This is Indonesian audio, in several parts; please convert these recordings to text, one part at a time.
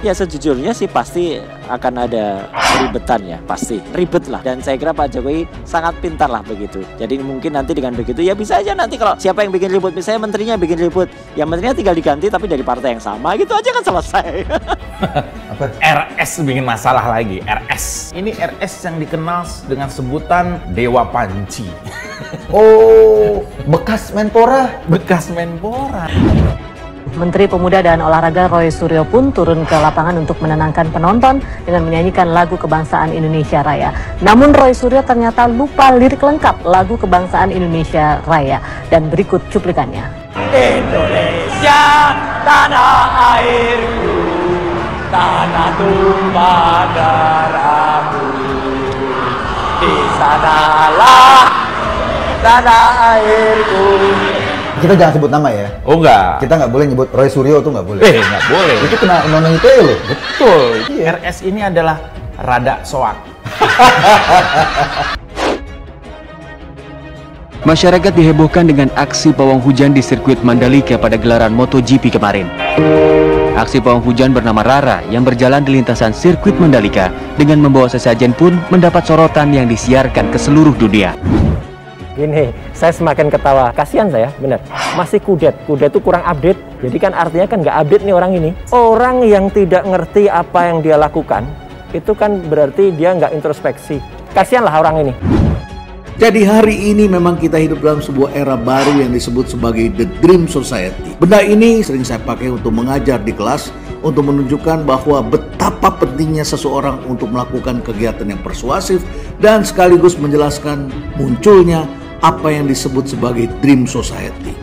Ya sejujurnya sih pasti akan ada keribetan ya, pasti ribet lah. Dan saya kira Pak Jokowi sangat pintar lah begitu. Jadi mungkin nanti dengan begitu ya bisa aja nanti kalau siapa yang bikin ribut, misalnya menterinya bikin ribut, ya menterinya tinggal diganti tapi dari partai yang sama gitu aja kan selesai. Apa? RS bikin masalah lagi. RS. Ini RS yang dikenal dengan sebutan Dewa Panci. Oh, bekas Menpora. Bekas Menpora. Menteri Pemuda dan Olahraga Roy Suryo pun turun ke lapangan untuk menenangkan penonton dengan menyanyikan lagu kebangsaan Indonesia Raya. Namun Roy Suryo ternyata lupa lirik lengkap lagu kebangsaan Indonesia Raya. Dan berikut cuplikannya. Indonesia, tanah airku, tanah tumpah darahku, di sanalah tanah airku. Kita jangan sebut nama ya. Oh enggak. Kita nggak boleh nyebut Roy Suryo tuh nggak boleh. Nggak boleh. Itu kena undang-undang ITE loh. Betul. Iya. RS ini adalah rada soak. Masyarakat dihebohkan dengan aksi pawang hujan di sirkuit Mandalika pada gelaran MotoGP kemarin. Aksi pawang hujan bernama Rara yang berjalan di lintasan sirkuit Mandalika dengan membawa sesajen pun mendapat sorotan yang disiarkan ke seluruh dunia. Gini, saya semakin ketawa. Kasihan saya, benar. Masih kudet. Kudet itu kurang update. Jadi kan artinya kan nggak update nih orang ini. Orang yang tidak ngerti apa yang dia lakukan, itu kan berarti dia nggak introspeksi. Kasihanlah orang ini. Jadi hari ini memang kita hidup dalam sebuah era baru yang disebut sebagai The Dream Society. Benda ini sering saya pakai untuk mengajar di kelas, untuk menunjukkan bahwa betapa pentingnya seseorang untuk melakukan kegiatan yang persuasif dan sekaligus menjelaskan munculnya apa yang disebut sebagai Dream Society.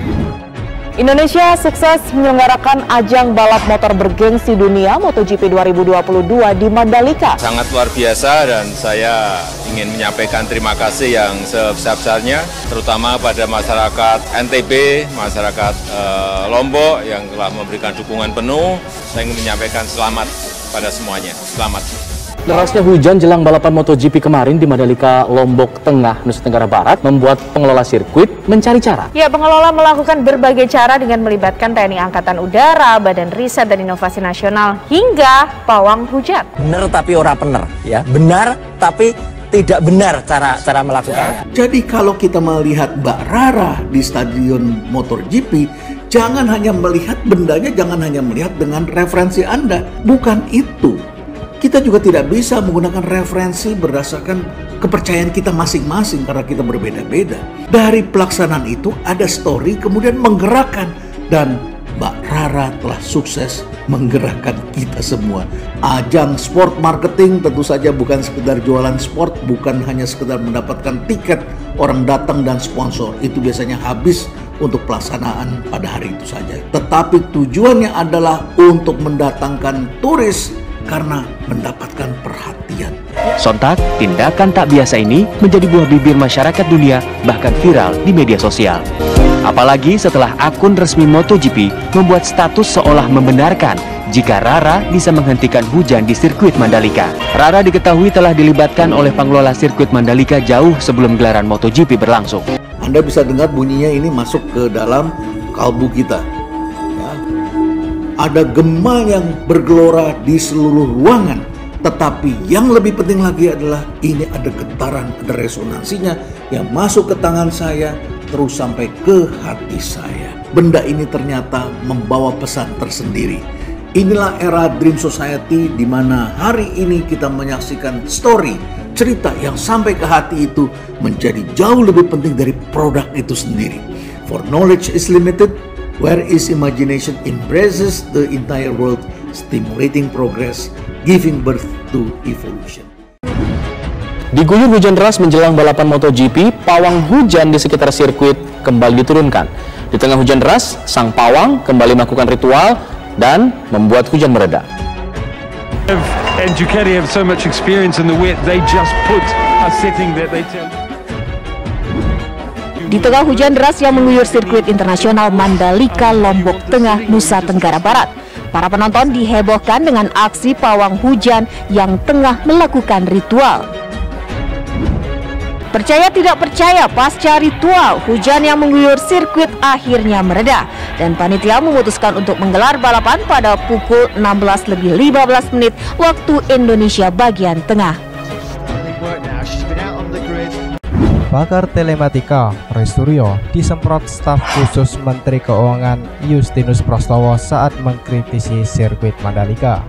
Indonesia sukses menyelenggarakan ajang balap motor bergengsi dunia MotoGP 2022 di Mandalika. Sangat luar biasa dan saya ingin menyampaikan terima kasih yang sebesar-besarnya terutama pada masyarakat NTB, masyarakat Lombok yang telah memberikan dukungan penuh. Saya ingin menyampaikan selamat pada semuanya. Selamat. Derasnya hujan jelang balapan MotoGP kemarin di Mandalika, Lombok Tengah, Nusa Tenggara Barat membuat pengelola sirkuit mencari cara. Ya, pengelola melakukan berbagai cara dengan melibatkan TNI Angkatan Udara, Badan Riset dan Inovasi Nasional, hingga pawang hujan. Benar tapi ora bener, ya. Benar tapi tidak benar cara melakukannya. Jadi kalau kita melihat Mbak Rara di stadion MotoGP, jangan hanya melihat bendanya, jangan hanya melihat dengan referensi Anda. Bukan itu. Kita juga tidak bisa menggunakan referensi berdasarkan kepercayaan kita masing-masing karena kita berbeda-beda. Dari pelaksanaan itu ada story kemudian menggerakkan, dan Mbak Rara telah sukses menggerakkan kita semua. Ajang sport marketing tentu saja bukan sekedar jualan sport, bukan hanya sekedar mendapatkan tiket, orang datang dan sponsor. Itu biasanya habis untuk pelaksanaan pada hari itu saja. Tetapi tujuannya adalah untuk mendatangkan turis karena mendapatkan perhatian. Sontak, tindakan tak biasa ini menjadi buah bibir masyarakat dunia, bahkan viral di media sosial. Apalagi setelah akun resmi MotoGP membuat status seolah membenarkan jika Rara bisa menghentikan hujan di sirkuit Mandalika. Rara diketahui telah dilibatkan oleh pengelola sirkuit Mandalika jauh sebelum gelaran MotoGP berlangsung. Anda bisa dengar bunyinya ini masuk ke dalam kalbu kita. Ada gema yang bergelora di seluruh ruangan. Tetapi yang lebih penting lagi adalah ini ada getaran, ada resonansinya yang masuk ke tangan saya terus sampai ke hati saya. Benda ini ternyata membawa pesan tersendiri. Inilah era Dream Society di mana hari ini kita menyaksikan story, cerita yang sampai ke hati itu menjadi jauh lebih penting dari produk itu sendiri. For knowledge is limited, whereas imagination embraces the entire world, stimulating progress, giving birth to evolution. Diguyur hujan deras menjelang balapan MotoGP, pawang hujan di sekitar sirkuit kembali diturunkan. Di tengah hujan deras, sang pawang kembali melakukan ritual dan membuat hujan mereda. And Ducati have so much experience in the wet, they just put a setting that they tell. Di tengah hujan deras yang mengguyur sirkuit internasional Mandalika, Lombok Tengah, Nusa Tenggara Barat, para penonton dihebohkan dengan aksi pawang hujan yang tengah melakukan ritual. Percaya tidak percaya, pasca ritual, hujan yang mengguyur sirkuit akhirnya mereda dan panitia memutuskan untuk menggelar balapan pada pukul 16:15 waktu Indonesia bagian tengah. Pakar telematika Roy Suryo disemprot staf khusus Menteri Keuangan Justinus Prastowo saat mengkritisi sirkuit Mandalika.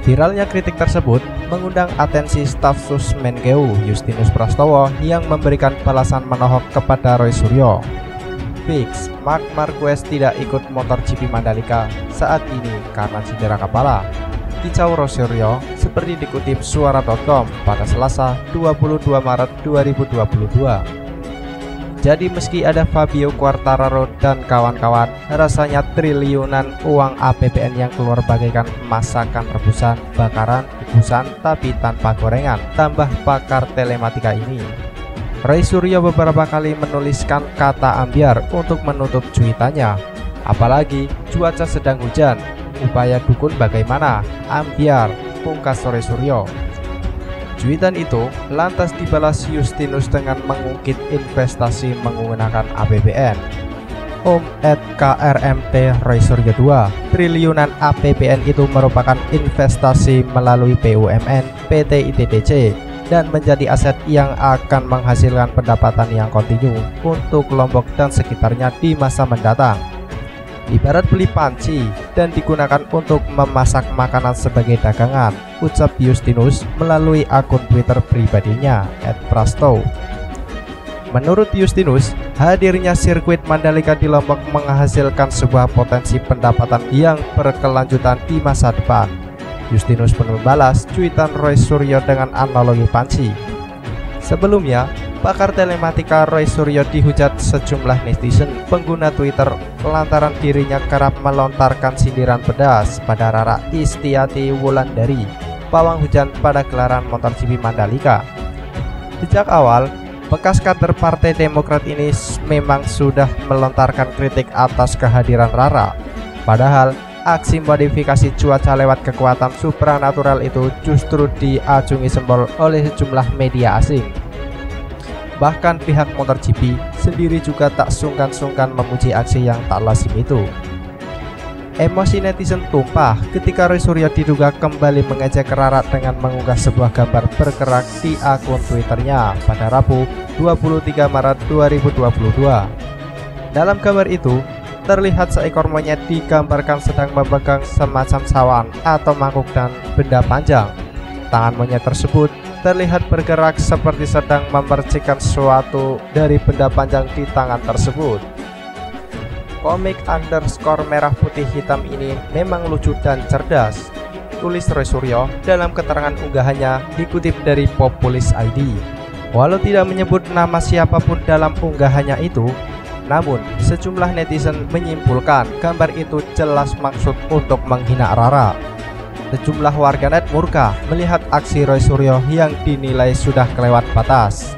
Viralnya kritik tersebut mengundang atensi staf sus Menkeu Justinus Prastowo yang memberikan balasan menohok kepada Roy Suryo. Fix, Marc Marquez tidak ikut MotoGP Mandalika saat ini karena cedera kepala. Kicau Roy Suryo seperti dikutip suara.com pada Selasa 22 Maret 2022. Jadi meski ada Fabio Quartararo dan kawan-kawan, rasanya triliunan uang APBN yang keluar bagaikan masakan rebusan, bakaran, kukusan tapi tanpa gorengan, tambah pakar telematika ini. Roy Suryo beberapa kali menuliskan kata ambiar untuk menutup cuitannya. Apalagi cuaca sedang hujan, upaya dukun bagaimana? Ambiar, pungkas Roy Suryo. Cuitan itu lantas dibalas Justinus dengan mengungkit investasi menggunakan APBN. @KRMT Roy Suryo 2, triliunan APBN itu merupakan investasi melalui BUMN PT ITDC dan menjadi aset yang akan menghasilkan pendapatan yang kontinu untuk Lombok dan sekitarnya di masa mendatang. Ibarat beli panci dan digunakan untuk memasak makanan sebagai dagangan, ucap Justinus melalui akun Twitter pribadinya @prasto. Menurut Justinus, hadirnya sirkuit Mandalika di Lombok menghasilkan sebuah potensi pendapatan yang berkelanjutan di masa depan. Justinus pun membalas cuitan Roy Suryo dengan analogi panci. Sebelumnya, pakar telematika Roy Suryo dihujat sejumlah netizen pengguna Twitter lantaran dirinya kerap melontarkan sindiran pedas pada Rara Istiati Wulandari, pawang hujan pada gelaran MotoGP Mandalika. Sejak awal, bekas kader Partai Demokrat ini memang sudah melontarkan kritik atas kehadiran Rara. Padahal, aksi modifikasi cuaca lewat kekuatan supranatural itu justru diacungi jempol oleh sejumlah media asing. Bahkan pihak MotoGP sendiri juga tak sungkan-sungkan memuji aksi yang tak lazim itu. Emosi netizen tumpah ketika Roy Suryo diduga kembali mengejek Rara dengan mengunggah sebuah gambar bergerak di akun Twitternya pada Rabu 23 Maret 2022. Dalam gambar itu, terlihat seekor monyet digambarkan sedang memegang semacam sawan atau mangkuk dan benda panjang. Tangan monyet tersebut terlihat bergerak seperti sedang memercikkan sesuatu dari benda panjang di tangan tersebut. Komik _ merah putih hitam ini memang lucu dan cerdas, tulis Roy Suryo dalam keterangan unggahannya dikutip dari Populis ID. Walau tidak menyebut nama siapapun dalam unggahannya itu, namun sejumlah netizen menyimpulkan gambar itu jelas maksud untuk menghina Rara. Sejumlah warganet murka melihat aksi Roy Suryo yang dinilai sudah kelewat batas.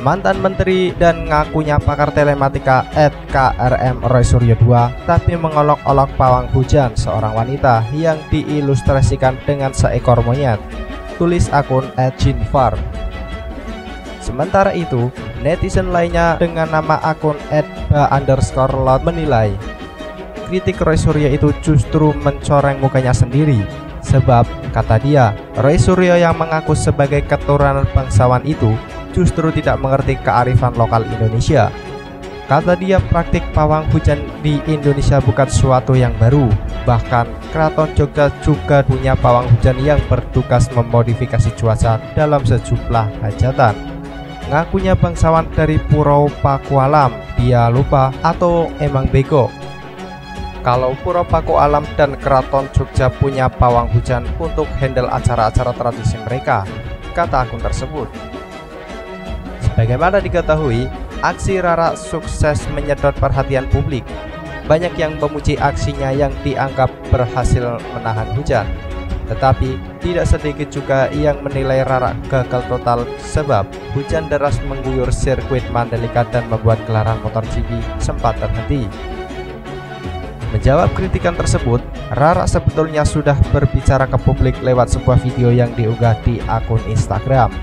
Mantan menteri dan ngakunya pakar telematika @KRM Roy Suryo 2 tapi mengolok-olok pawang hujan seorang wanita yang diilustrasikan dengan seekor monyet, tulis akun @jinfar. Sementara itu, netizen lainnya dengan nama akun @ba_lot menilai kritik Roy Suryo itu justru mencoreng mukanya sendiri. Sebab, kata dia, Roy Suryo yang mengaku sebagai keturunan bangsawan itu justru tidak mengerti kearifan lokal Indonesia. Kata dia, praktik pawang hujan di Indonesia bukan sesuatu yang baru. Bahkan, Keraton Jogja juga punya pawang hujan yang bertugas memodifikasi cuaca dalam sejumlah hajatan. Ngakunya bangsawan dari Pulau Pakualam, dia lupa atau emang bego kalau Pura Pakualam dan Keraton Jogja punya pawang hujan untuk handle acara-acara tradisi mereka, kata akun tersebut. Sebagaimana diketahui, aksi Rara sukses menyedot perhatian publik. Banyak yang memuji aksinya yang dianggap berhasil menahan hujan. Tetapi tidak sedikit juga yang menilai Rara gagal total sebab hujan deras mengguyur sirkuit Mandalika dan membuat gelaran MotoGP sempat terhenti. Menjawab kritikan tersebut, Rara sebetulnya sudah berbicara ke publik lewat sebuah video yang diunggah di akun Instagram.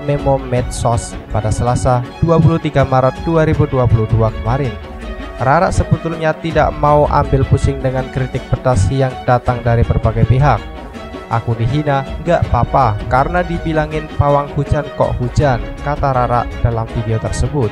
@memomedsos pada Selasa 23 Maret 2022 kemarin. Rara sebetulnya tidak mau ambil pusing dengan kritik pedas yang datang dari berbagai pihak. Aku dihina, nggak apa-apa karena dibilangin pawang hujan kok hujan, kata Rara dalam video tersebut.